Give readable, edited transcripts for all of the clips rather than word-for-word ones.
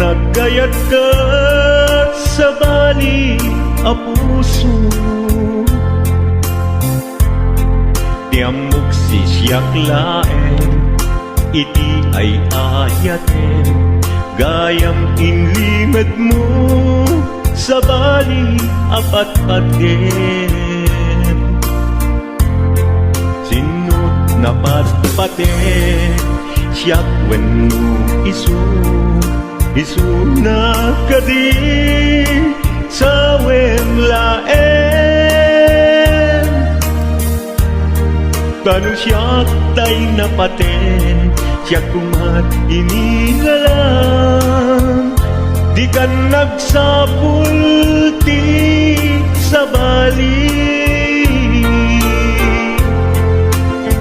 nagkayat ka sa bali a puso. Tiamok si siyak laeng, iti ay ayaten, gayam inlimad mo sa bali apat-paten. Sinut na patpaten, siyak wenno isu na kadi sa wemlaen. Tanu siyak tay napaten, siyak kumat inilalang, di ka nagsapulti sa bali.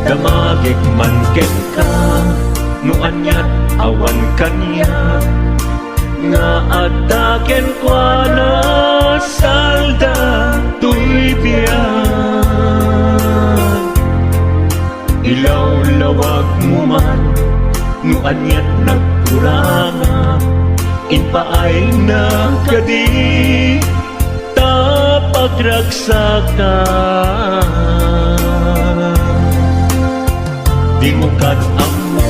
Damagik man ken ka, no anyat awan kanya, nga ataken kwa na salda tuy biyan. Ilaw-lawag mo man, no anyat nagkuranga, inpaay na kadi tapagragsakan. Di mo kat-amo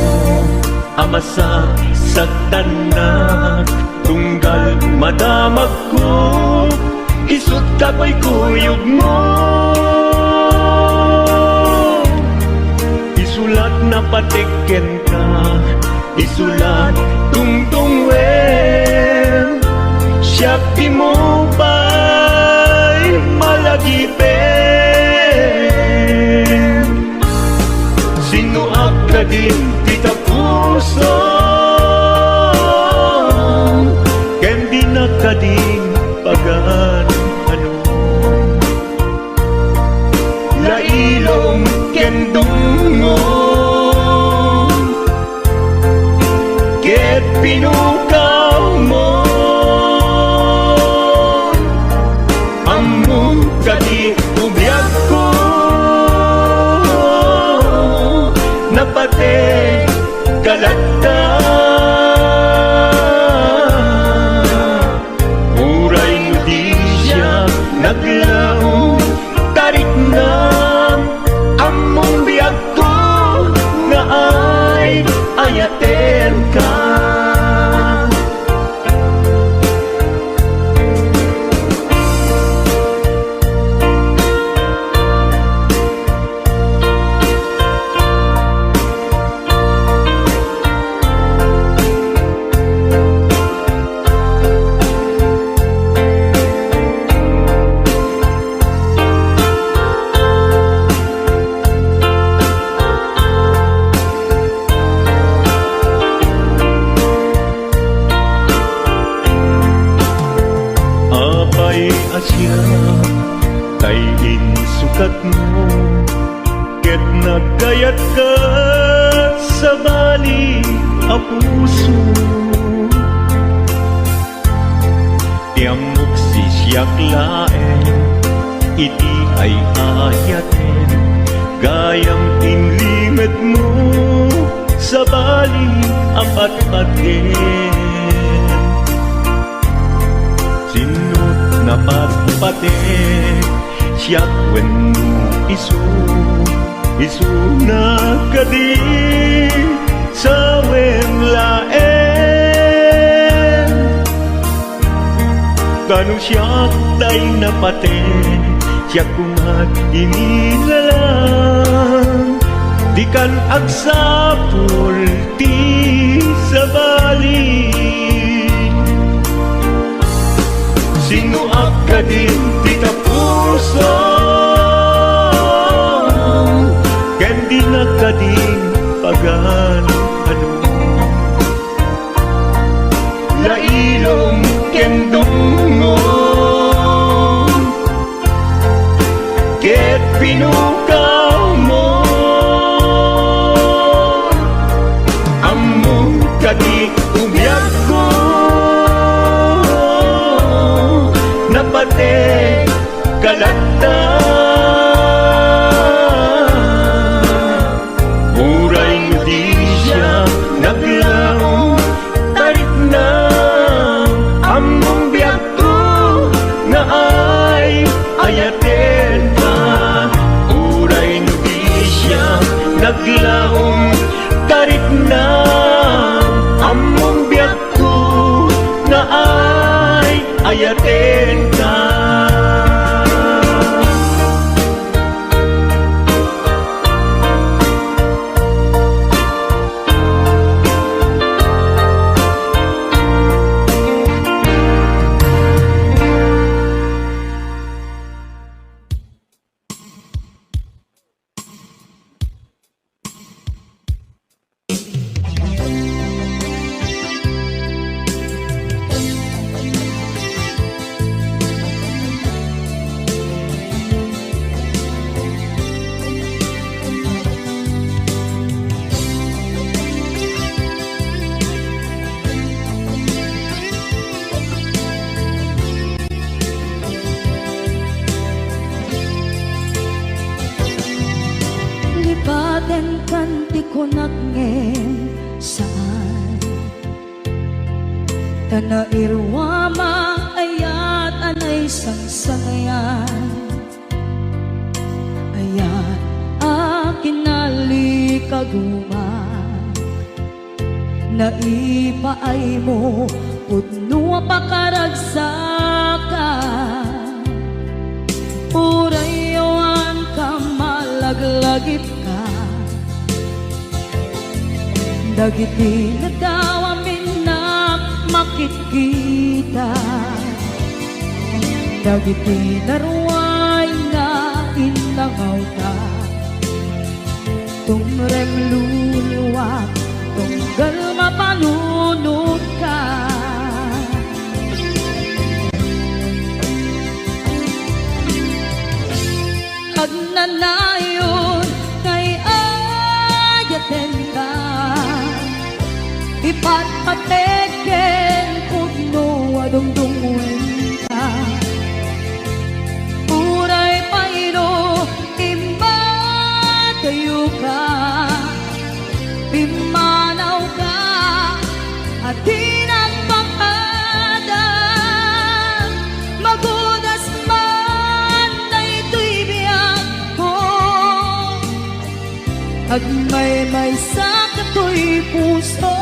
amasa sagdanak, tunggal madamag ko, isut kapoy kuyog mo. Isulat na patiken ka, isulat tungtungwen, siyak di mo ba'y malagipen. Sino ka din kita puso, ken di na kading pagan ano. Lailong ken dungo, ket pinukaw mo, among kadi ubiyag ko, napate kalagta. Uray mo di siya naglaong, tarik na among biyag ko, nga ay ayaten ka. Asya kay insukat mo, ket nagkayat ka sa bali a puso. Tiamok si siyak laeng, iti ay ayaten, gayam inlimad mo sa bali apat-paten. Sinut na patpaten, siyak wenno isu na kadi sa wemlaen. Tanu siyak tay napaten, siyak kumat inilalang, di kan agsapulti sa bali. Sino ka din kita puso, ken di na kading pagan ano. Lailong ken dungo, ket pinukaw mo, among kadi ubiyag ko, napate kalagta. Uray mo di siya naglaong, tarik na dayaten ka. Lipaten kanti ko nagngem saan Tanairwama ayat anay sangsangayan Ayat akin nalikaguma Naipaay mo pudno pakaragsakan Urayawan ka malaglagip ka Dagiti na daw amin na makikita Dagiti na ruway na inangaw ka Tumrem luluwak tunggal mapanunod ka Agnanayon kay ayaten ka Ipatpateken pudno adungdungwen ka Uray payro imatayo ka Pimanaw ka at di nagpapagad Magudas man na ito'y biyak ko Agmay-may sa kato'y puso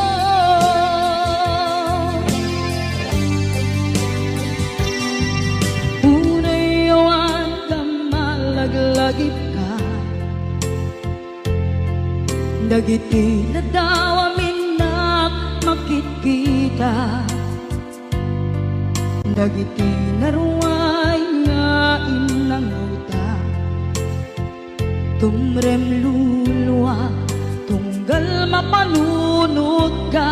Unayawan ka malaglagip ka Dagiti na daw amin na makikita Dagiti na ruway nga inangaw ta Tumrem luluwa tunggal mapanunod ka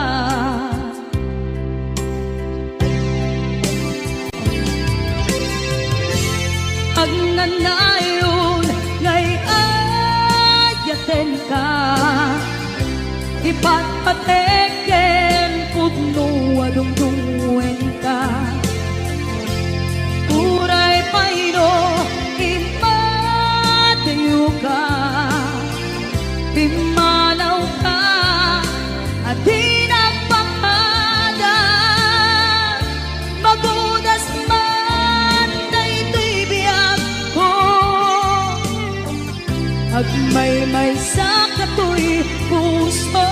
Agnanayon ngay ayaten ka Ipatpateken pudno adungdungwen ka Uray payro imatayo ka Pimanaw ka at di nagpapagad Magudas man na ito'y biyak ko Agmay-may sa kato'y puso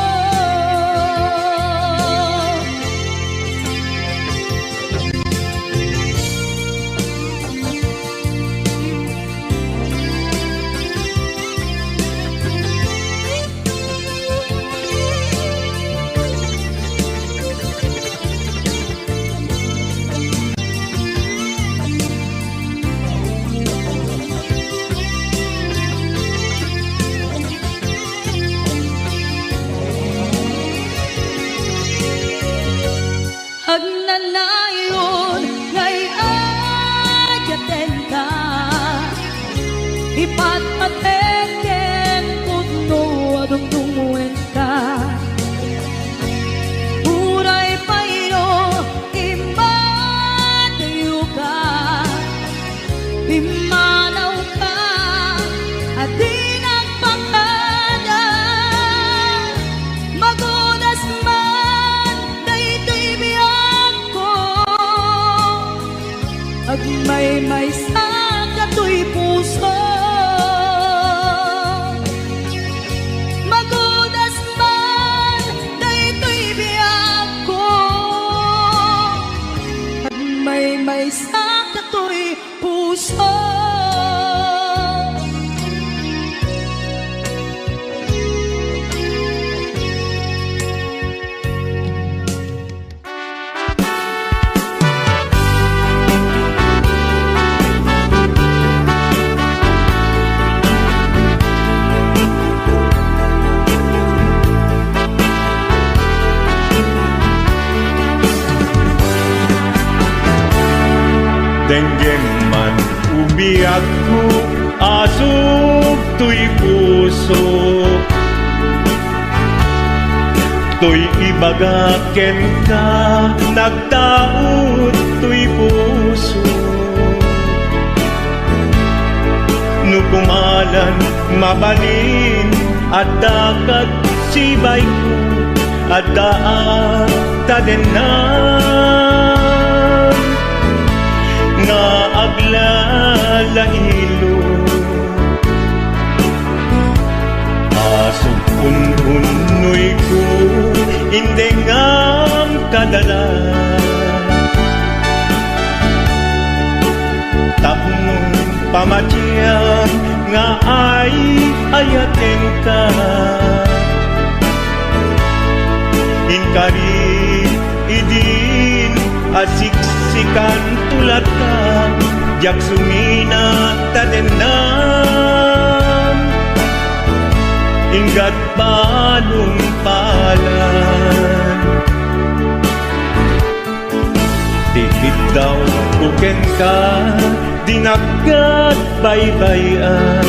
Denggem man umiyak ko, asok to'y puso. To'y ibagaken ka, nagtaot to'y puso. Nukumalan, mabalin, at dakat sibay ko, at daat tadenan. Nga aglalahilo, asok unhunoy ko, hindi ngam kadala. Tapong pamatyan nga ay ayaten ka. Inkari idin asiksikan tulat ka, jak sumina tadenan. Ingat balong palan, tikit daw kuken ka, dinagat baybayan.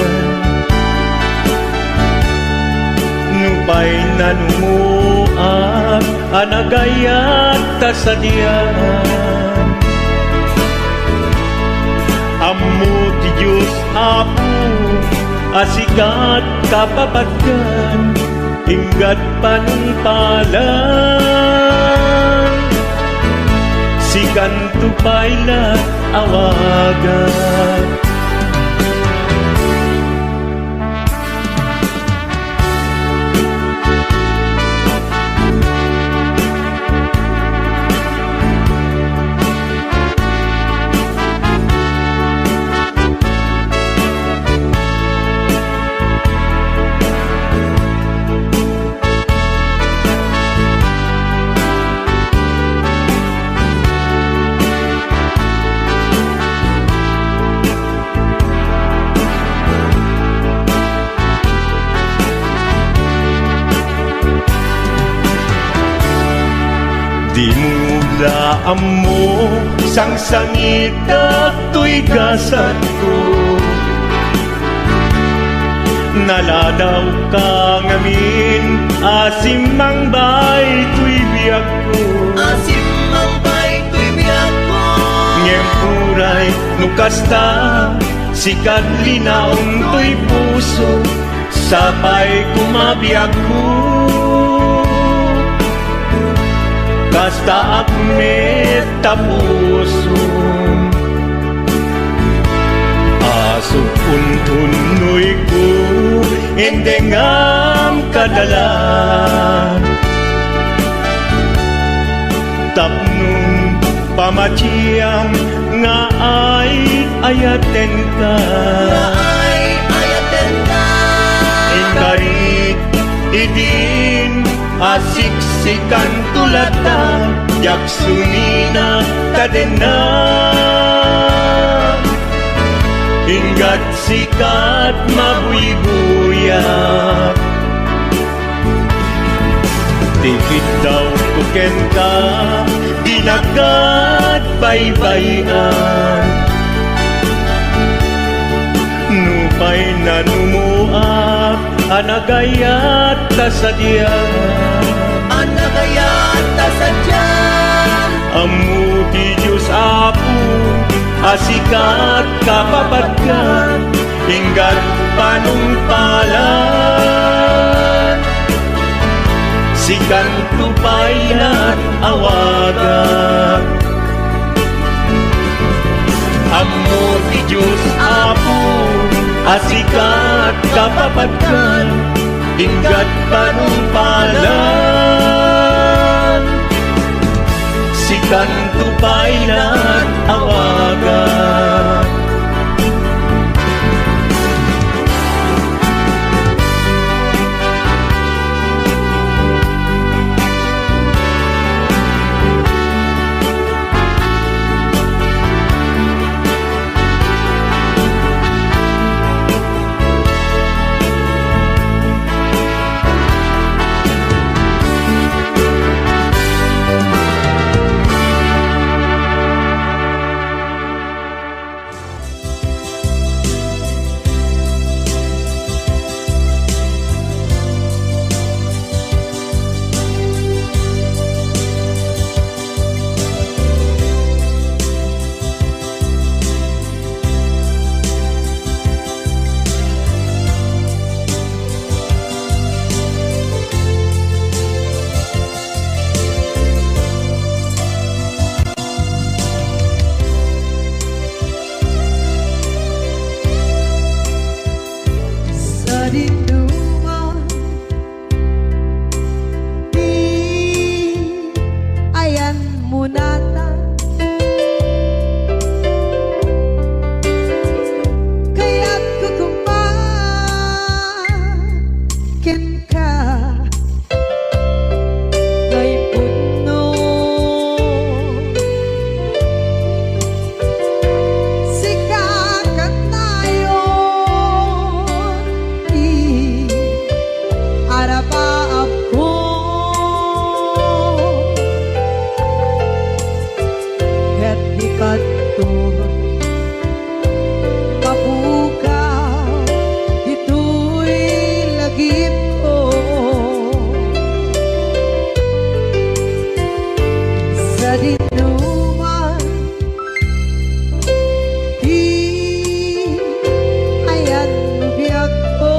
Nupay nanumuak, anagayat tasadian. Ammo ti Diyos Apo, asikat kapapatkan, ingat panungpalan. Sikan tupayla awagan. Di mo laan mo, sang sangita to'y gasat ko. Naladaw ka ngamin, asimang bay to'y biyak ko. Asimang bay to'y biyak ko. Ngempuray nukasta, sikat linaong to'y puso, sapay kumabiyak ko. Kasta akmet tapuso, asok untunoy ko, endengam kadalan. Tapnong pamatiyang nga ay ayaten ka. Nga ay ayaten ka. Inkarit idin asiksikan tulatan, jak sumina tadenan. Ingat sikat mabuy-buyak, tikit daw kuken ka, dinagat baybayan. Nupay nanumuak, anagayat tasadyan. Anagayat tasadyan. Ammo ti Diyos Apo, asikat kapapatkan, ingat panungpalan. Sikan tupaylan awagan. Ammo ti Diyos Apo, asikat kapapatkan, ingat panungpalan. Sikan tupaylan awagan. dinuman di ayan biyak ko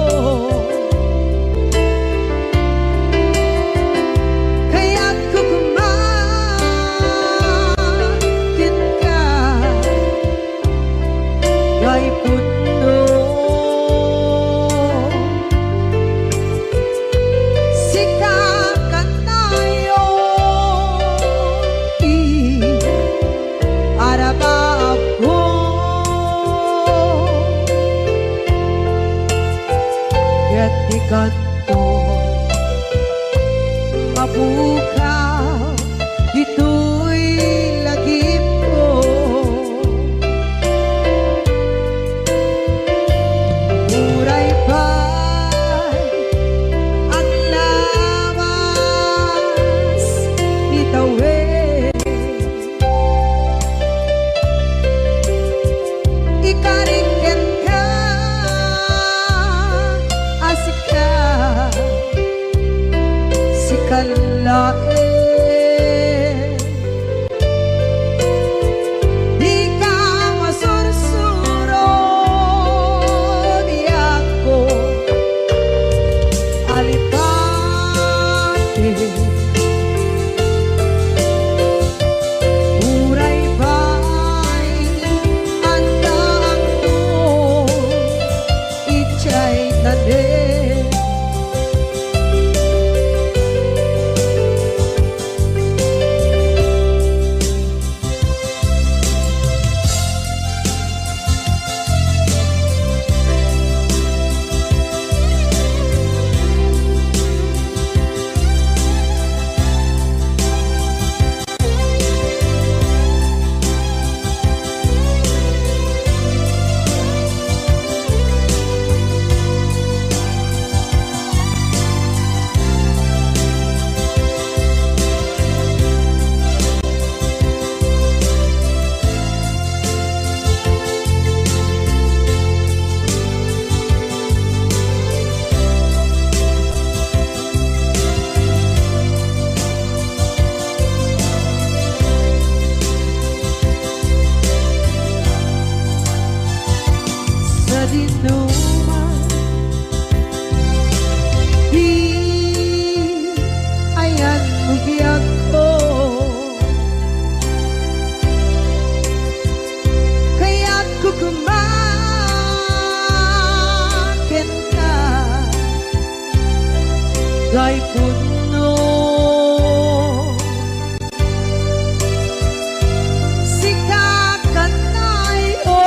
kaya't kukumakin ka gay puno sikakan tayo arabab ko kaya't di kanto mabukaw dito'y lagip ko muray pa'y ang lawas ni tawid ikariken ka asika sikalae di ka masursuro di ako alipate muray ba'y andaan mo ichay tanin sa dinuman di ayan biyak ko kaya't kukumakin ka gay puno sikakan tayo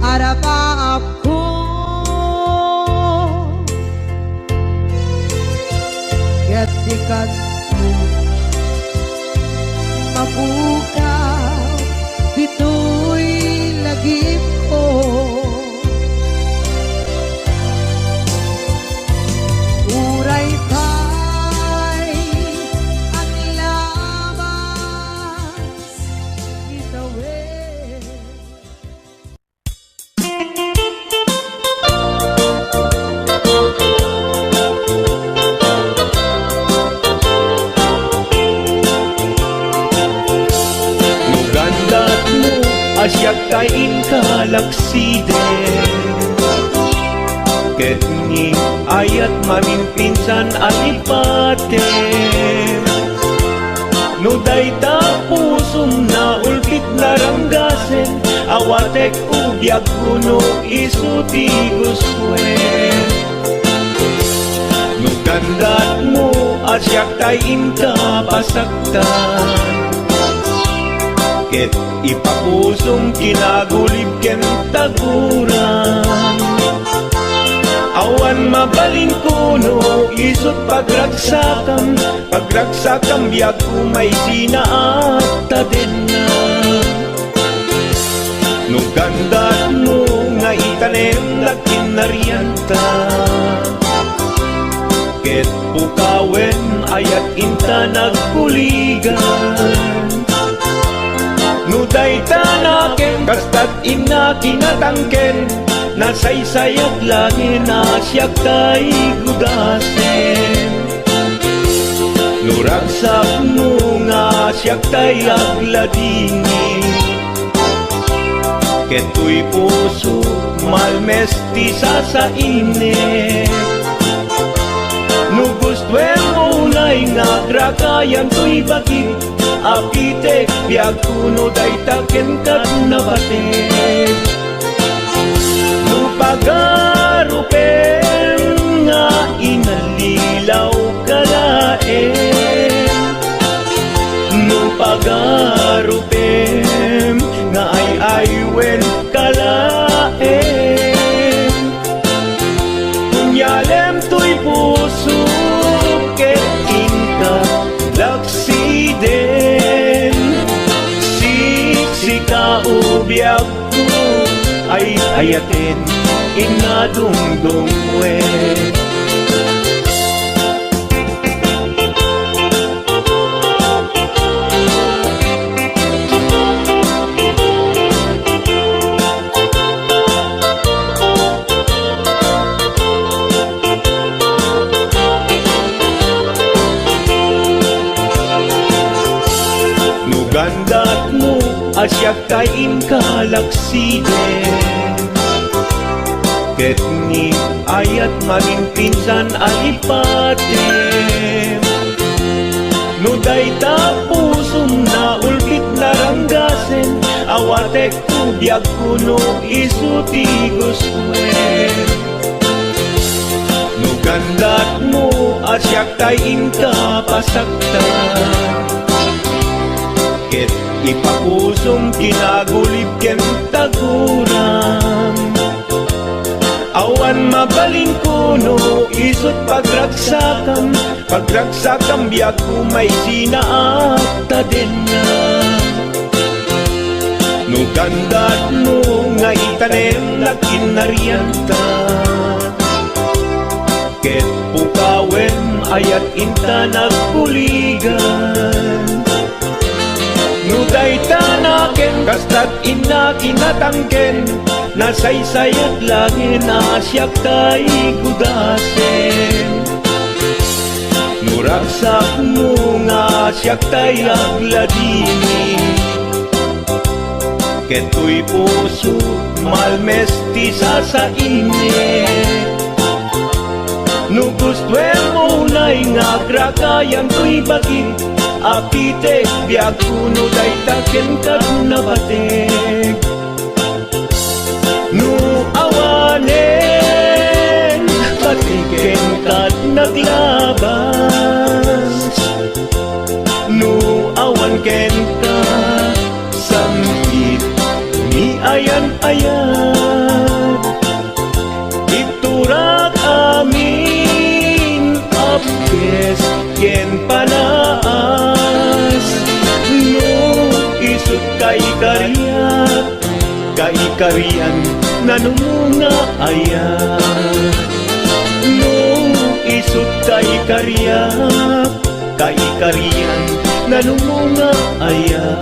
arabab ko kaya't di kanto mabukaw dito'y lagip ko muray pa'y ang lawas ni tawid Nugandat mo asyak kain kalaksiden ket ni ayat mamimpinsan alipaten no dayta pusum na ulpit naranggasen awatek ubyak kuno isuti guswen nugandat mo asyak kain kapasaktan ket ipapusong kinagulib ken taguran awan mabalin kuno isut pagragsakam biag kumay sinaata din na nugandat mo nga itanem na kinarianta ket pukawen ayat inta nagkuligan nuday tanaken kastat ina kinatangken nasaysayat langin na siya kay gudasen Nuragsak mo nga siyak tay agladini, keto'y puso malmestisa sa init. Nugustwen mo unay nga grakayan to'y bakit, apitek biag kuno day taken kat nabatek. Nupagarupen nga inalilaw kalaen, nupagarupen nga ay aywen kalaen. Kunyalem to'y puso ket inka laksiden, siksika ubiag ko ay ayaten inadungdungwe. Nugandat mo asyak kain kalaksiden, ket ni ayat maging pinsan alipatem. Nuday ta pusong na ulbit naranggasen, awatek kubyag kuno isuti guswen. Nugandat mo asyak kain kapasaktan, ket ipapusong kinagulib ken taguram. Awan mabalin kuno isut pagragsakam, pagragsakam biag kumay sinaakta din na. Nugandat mo nga itanem na kinarianta, ket pukawen ayat inta nagpuligan. Nuday tanaken kastat ina kinatangken, nasaysayat langin asyak kay gudasen. Nuragsak mo nga asyak tay agladini, keto'y puso malmestisa sa init. Nugustwen mo unay nga grakayan to'y bakit, apitek biag kuno day taken kat nabatek. Nu awanen patiken kat naglabas, nu awan ken ka samkit ni ayan-ayan. Iturak amin apkes ken panaas, nu isut kay kariat, kaikarian nanumunga ayan. No isut kaikarian, kaikarian nanumunga ayan.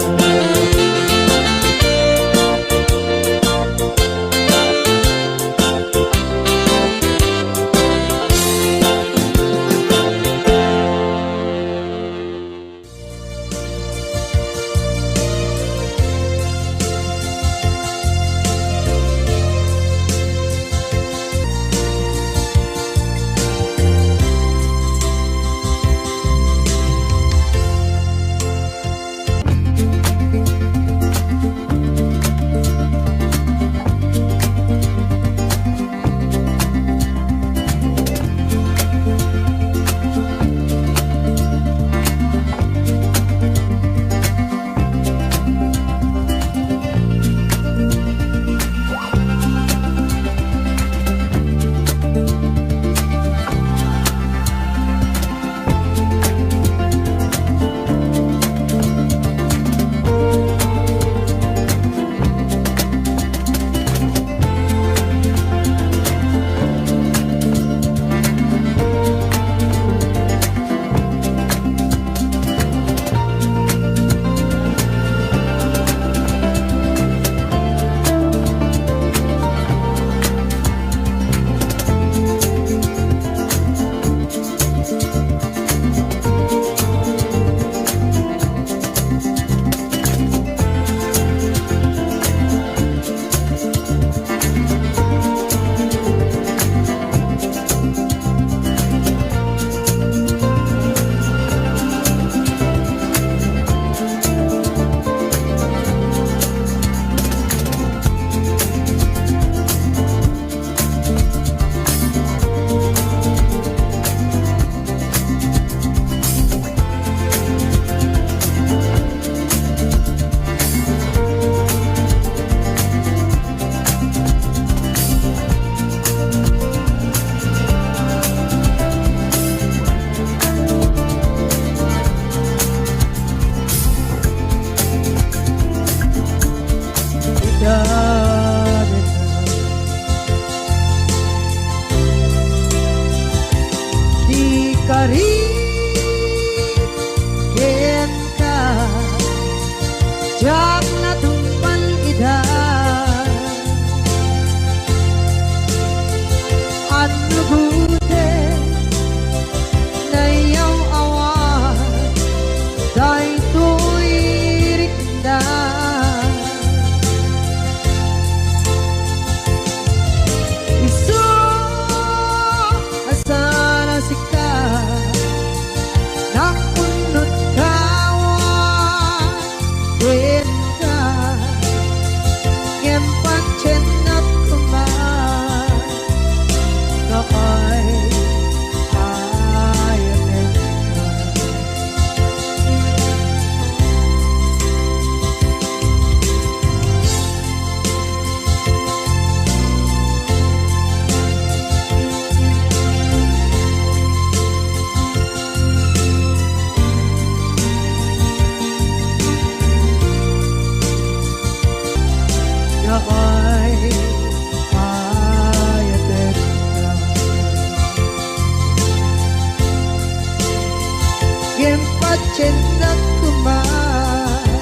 cinta kuman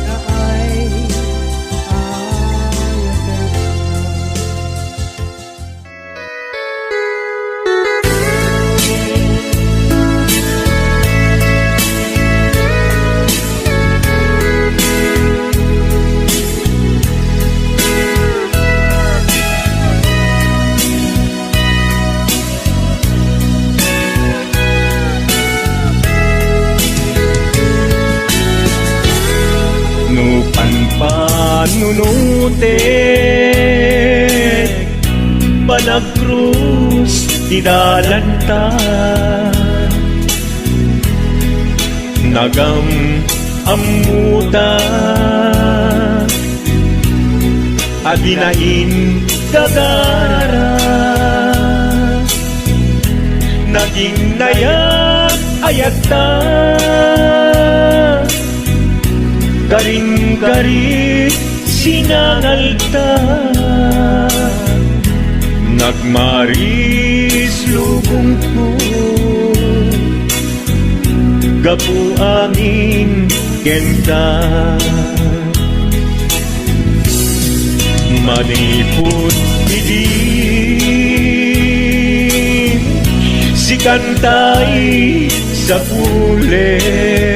na ay ayatan Nununutek Panagkrus Tidalantan Nagam amuta Adinain gagara Naging nayak ayata Garing-garing sinangalta Nagmaris lubong ko Gapu angin kenta Manipot idin Si kantay sa pulik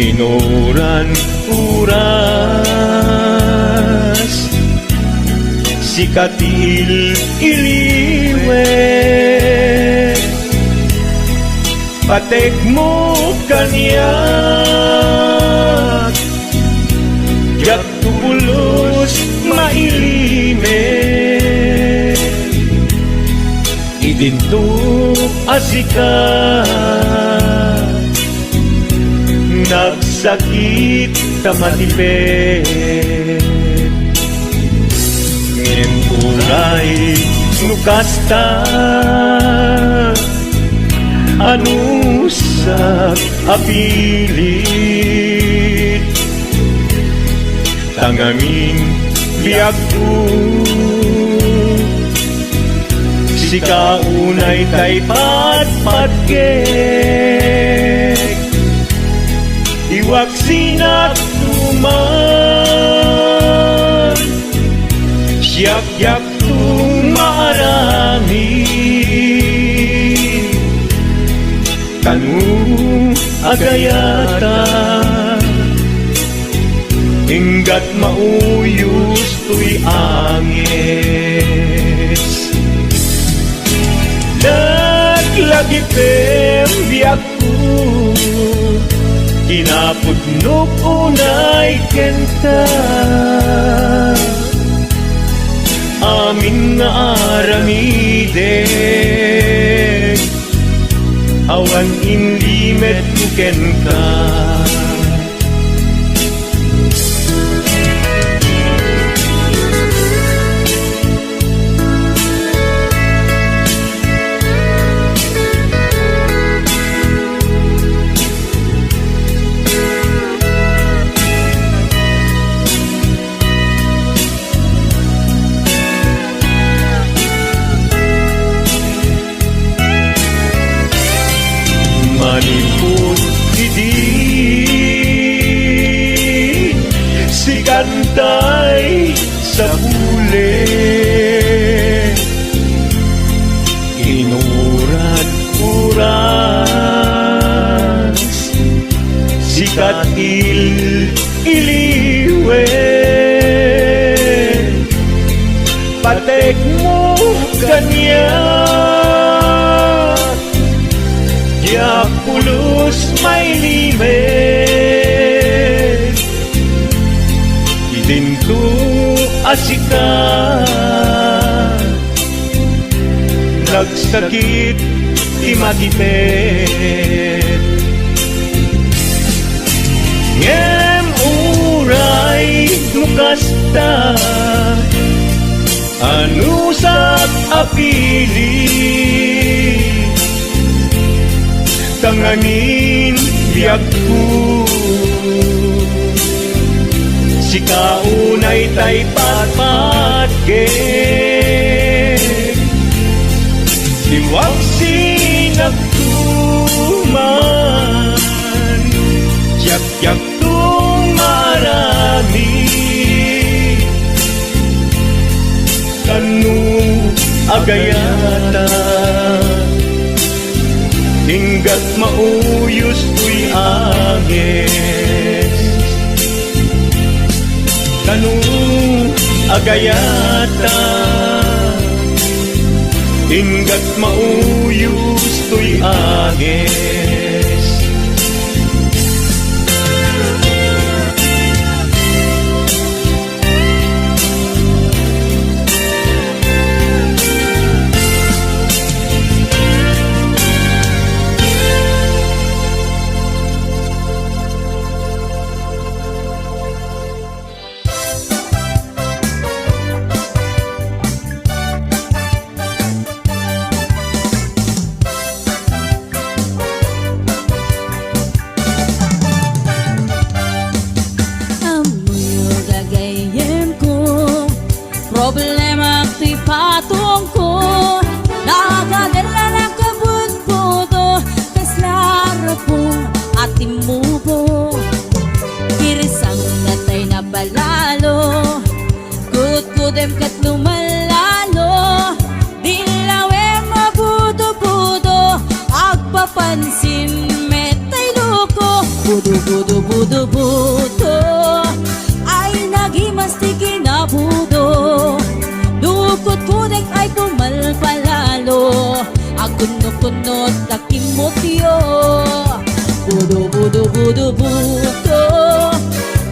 Inuran uras Si katil iliwet Patek mo kanyak Yak tubulos mailimet Idinto asikat Nagsakit tamatipet Ngin kulay nukasta Anusak apilit Tangamin biag ko Si kaunay tay patpatgek Iwag sinat tuman Siyak-yak tumarami Kanu agayata Hinggat mauyos tuy angis Naglagi pembiyak ko Kinapudnok unay kenta Amin nga aramiden Awan inlimet kuken ka Manipot idin Si kantay sa pule Inuran uras Si katil iliwe Patek mo ganyan Ya pulos may limet Idinto asikat Nagsakit imatipet Ngem uray nukasta Anusak apili Tanganin biag ko Si kaunay tay patpatgek Iwag sinagto yak tung marami kanu agayata hinggat mauyos tuy agis kanu agayata hinggat mauyos tuy agis problema to'y patong ko nagadala ng kabut-buto kaslara po ating mubo kirisang natay na balalo kut-kudem kat lumalalo dilawe mabudo-budo agpapansin metay loko budo-budo-budo-budo ay nagimastik kinabudo dukot kudek ay pumalpalalo agunot-kunot takimotyo budo-budo-budo-budo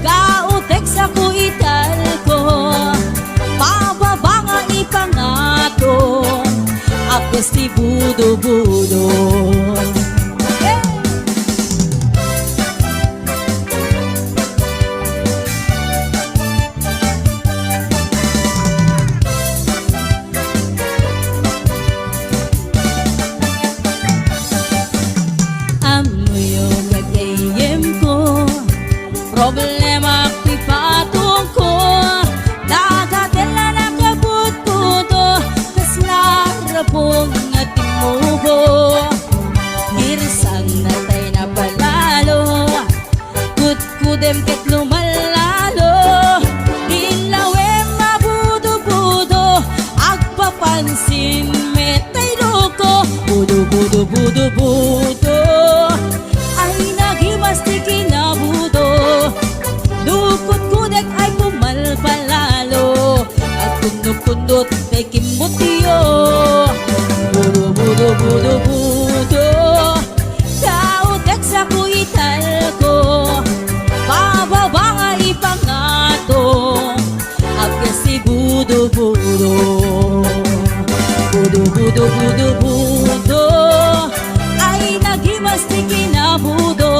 kautek sa kuital ko pababa nga ipangato agos ti budo-budo. Problema ko'y patong ko nagadala na kabut-budo kaslara pong ating mubo girisang natay na palalo kut-kudem ket lumalalo dilawe mabudo-budo agpapansin metay loko budo-budo-budo-budo ay nagimastik kinabudo dukot kudek ay pumalpalalo at kundot-kundot kay kimutyo budo-budo-budo-budo kautek sa kuital ko pababa nga ipangato agkas si budo-budo budo-budo-budo-budo ay nagimastik kinabudo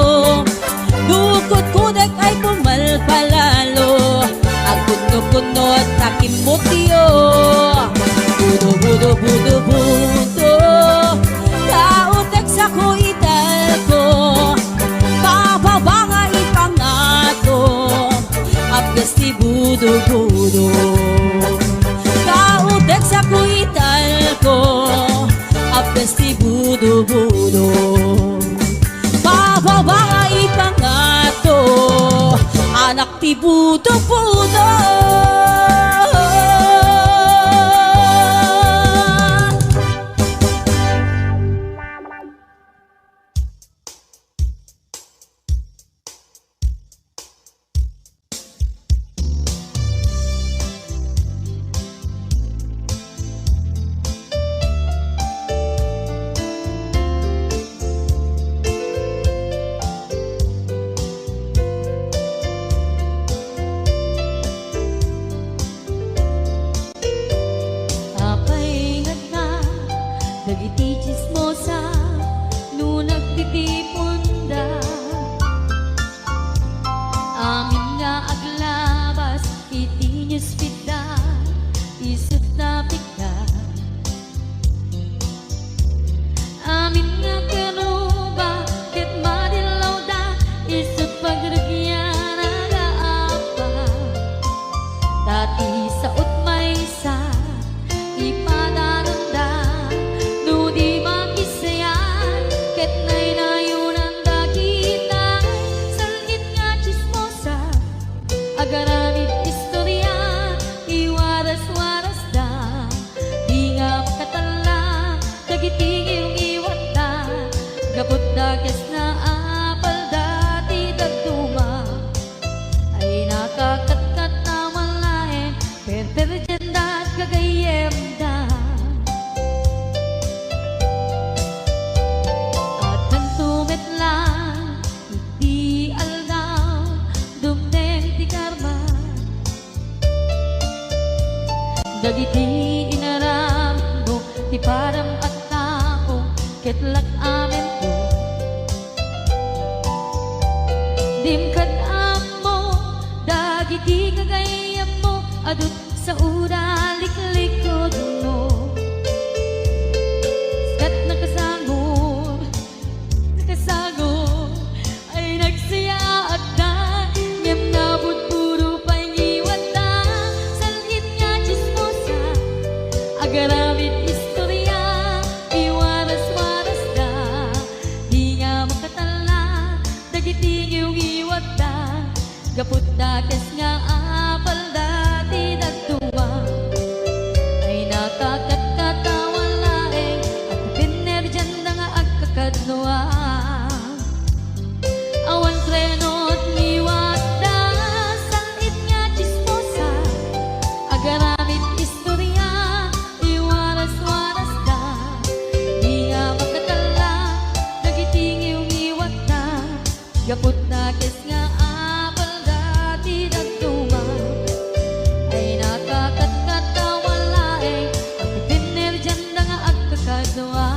dukot kudek ay pumalpalalo agkunot-kunot takimutyo budo-budo-budo-budo kautek sa kuital ko pababa nga ipangato agkas ti budo-budo kautek sa kuital ko agkas ti budo-budo pababa nga ipangato anak ti budo-budo. Dagiti chismosa no nagtitipunda amin nga aglabas iti newsfeed isip na pigda amin nga kanuba ket madilaw da isip pagragyan nagaapa tati sa utmay sa ipadaranda ket nay nayunan dakita salgit nga Kaput dakes na apal dati dagduma ay nakakatkat na malain perperjenda kagayem da at nagtumit lang hindi aldaw dumdeng ti karma dagiti inaram mo ti param at tao ketlak amin ko dimkad amo dagiti kagayam mo adut sa ura liklikod mo skat nakasagod ay nagsaya at da ngem nabot puro pangiwat da salhit nga chismosa agaramit istorya iwaras-waras da di nga makatala dagiti iwat da gaput dakes nga apal dati dagtuwa ay nakakatawan laeng at pinerjan da nga agkakadwa awan trenot liwat da salit nga chismosa agaramit istorya iwaras-waras da di nga makatala dagiti iwat da gaput dakes nga apal dati dagtuwa ay nakakatawan laeng at pinerjan da nga agkakadwa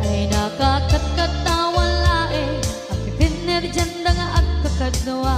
ay nakakatawan laeng at pinerjan da nga agkakadwa.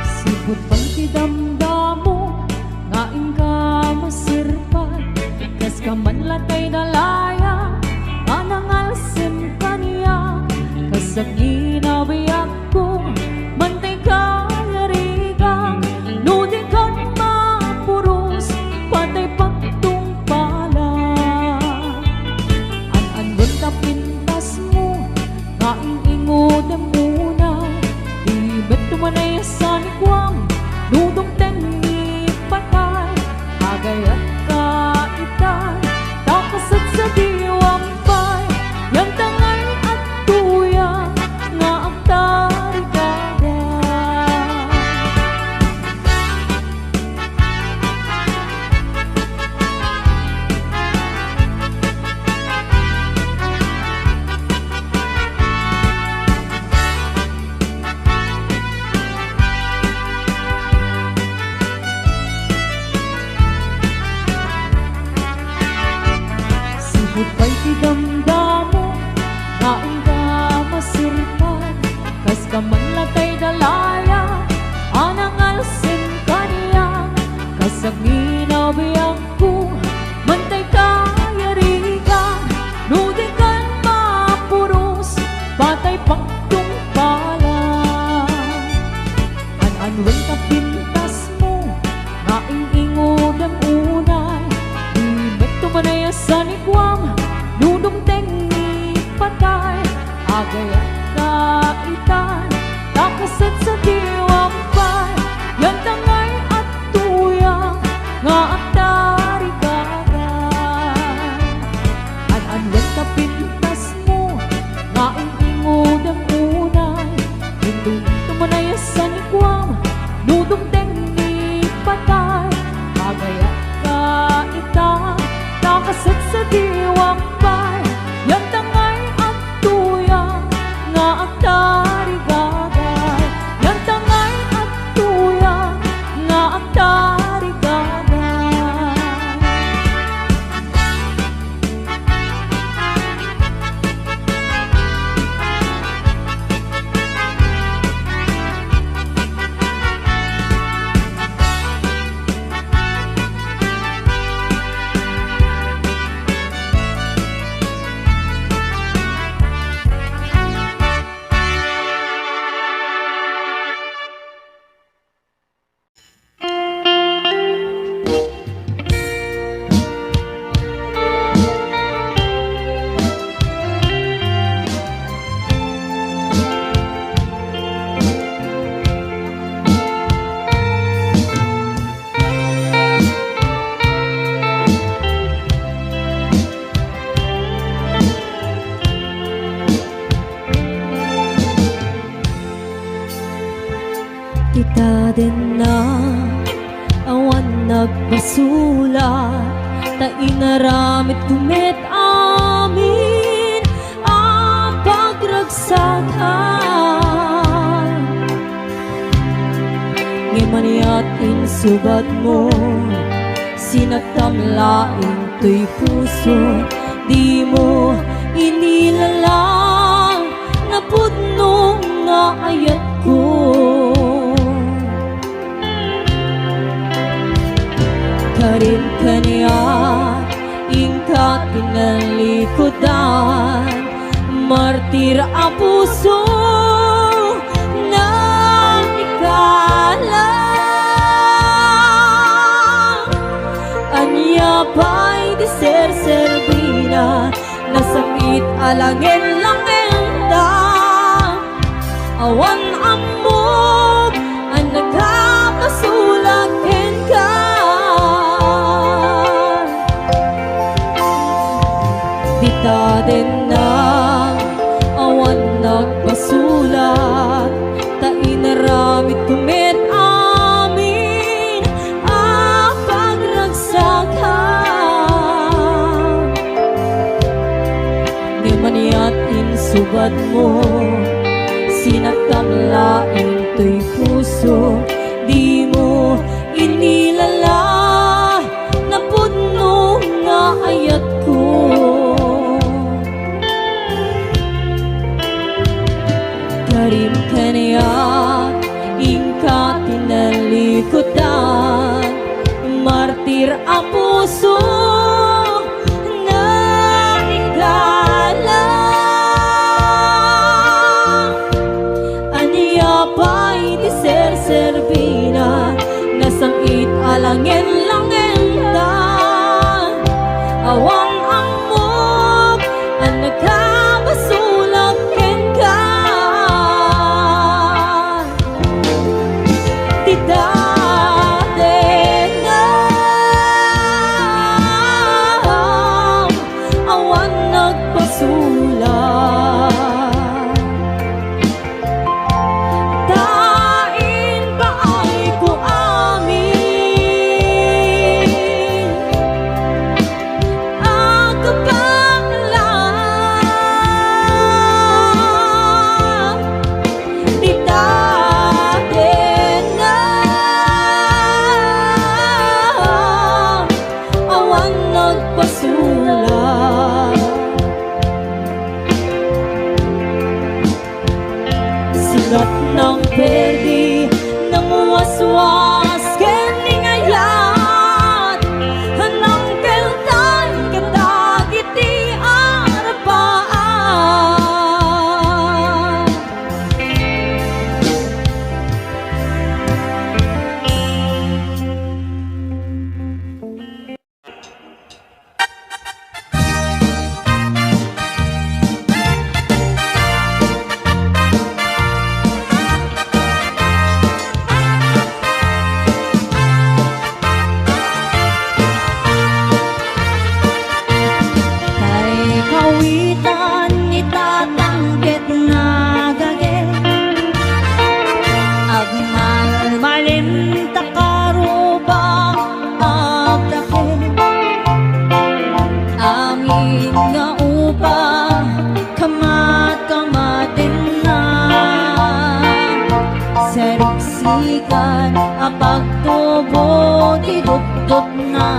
Sipot pang tidamdamo ngaing ka masirpan kas ka man latay dalaya anangalsim kaniya kasag inabiyak ko mantay ka yarigang nudi kan mapuros patay pagtung pala an-an ka pintas mo ngaing ingodem una ibet tumanay sa nikwang nudong tengi patay agayat ka itay takasat sa diwang pay yang tangay at tuya nga agtarigada sipot pa'y tidamdamo ngaing ka masirpan kas ka man latay dalaya anangalsim kaniya kasag inabiyak ko mantay ka yarigang nudi kan mapuros patay pagtung pala an-anwen ka pintas mo ngaing ingodem unay ibet tumanay sa nikwang nudong teng din na awan nagbasulat, ta inaramid kumit amin ang pagragsakan. Ngimaniat insubat mo, sinagtamlaing to'y puso, di mo inilalang na pudno nga ayat ko. Karin kaniya ingka tinalikodan, martir ang puso na ikalang. Anya pa'y di ser-servina, nasamit alangin lang enda. Awan amog ang nagkakasulat ka. Dita din na awan nagbasulat, ta inaramid kumit amin ang pagragsakan. Di maniat insubad mo, sinagtamlaing to'y puso, di mo inilala na pudno nga ayat ko. Karim kaniya ingka tinalikodan, martir ang puso na ikalang. Aniya pa'y di ser-servina, nasamit alangin lang enda. Awang amog ang nagkabasulat ka. Di dati na awan nagpasulat, tain pa ay ko amin ang kapalan. Di dati na awan nagpasulat, sigat ng perdi ng waswas kening ayat, hanang keltan kadagiti arapaan. Kay kawitan itatanggit nga gage, agmalmalin takaruba agdake. Amin nga upa kamat-kamatin na, seriksikan apagtubo tidot-dot na.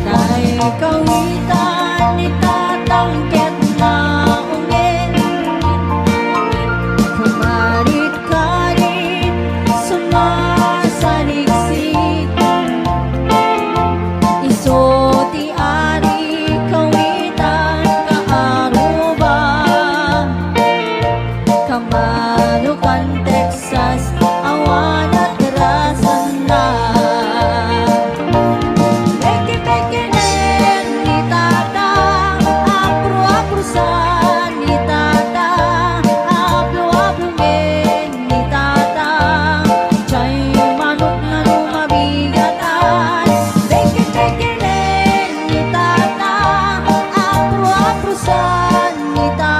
Tay kawitan itatangket na ungin, kumarit-karit sumasaliksik. Iso ti ari kawitan kaaruba, kamanukan Texas awan at rasan na. Peke-peke nen ni tata, apro-aprosan ni tata, aplo-aplo men ni tata, chay manok na lumabigatan. Peke-peke nen ni tata, apro-aprosan ni tata.